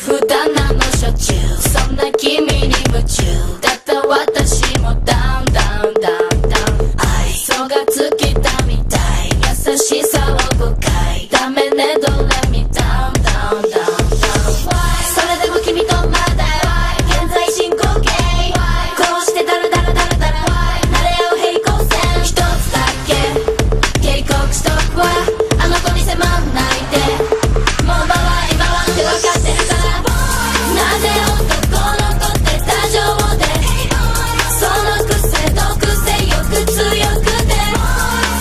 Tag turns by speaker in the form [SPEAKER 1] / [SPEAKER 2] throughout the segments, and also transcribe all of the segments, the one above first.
[SPEAKER 1] 普段なのしょっちゅうそんな君に夢中だった私もダウンダウンダウンダウン愛想が尽きたみたい優しさを誤解ダメねドレミダウンダウンダウンダウンそれでも君とまだ現在進行形こうしてダラダラダラダラ慣れ合う平行線一つだけ警告しとくわあの子に迫んないでもう回り回って分かってるからなぜ男の子って多情でそのくせ毒性よく強くて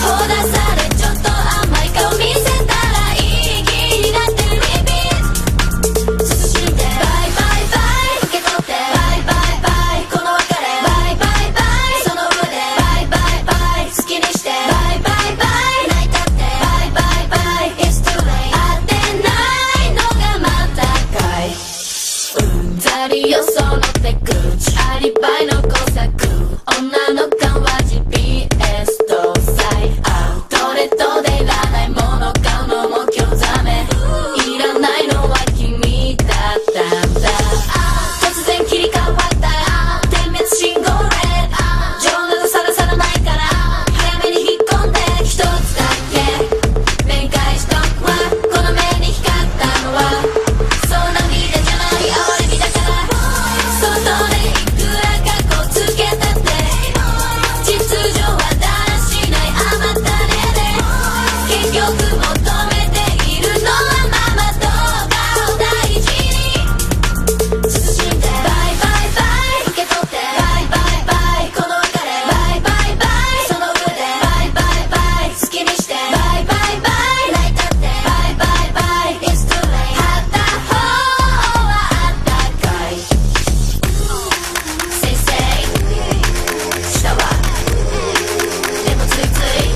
[SPEAKER 1] ほだされちょっと甘い顔見せたらいい気になってるリピート慎んでバイバイバイ受け取ってバイバイバイこの別れバイバイバイその上でバイバイバイ好きにしてバイバイバイ泣いたってバイバイバイ It's too late 合ってないのがまたかいうんざりよその手口アリバイの工作女の勘は GPS 搭載アウトレットでいらないもの買うのも興ざめいらないのは君だったんだ突然切り替わった点滅信号レッド情などさらさらないから早めに引っ込んで一つだけ弁解しとくわこの目に光ったのはそんな涙じゃない哀れみだから外でいくらかこつけたって秩序はだらしない甘ったれで結局求めているのはママと顔大事に慎んでバイバイバイ受け取ってバイバイバイこの別れバイバイバイその上でバイバイバイ好きにしてバイバイバイ泣いたってバイバイバイ It's too late 片方はあったかいせいせいしたわでもついつい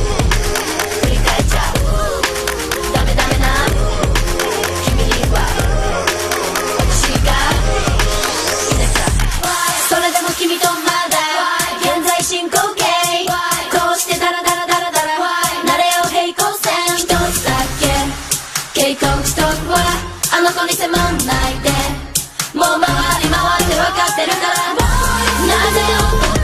[SPEAKER 1] 振り返っちゃうダメダメな君には私がいなきゃそれでも君とまだ現在進行形こうしてダラダラダラダラ慣れ合う平行線一つだけ警告しとくわあの子に迫んないでもう回り回って分かってるからなぜ男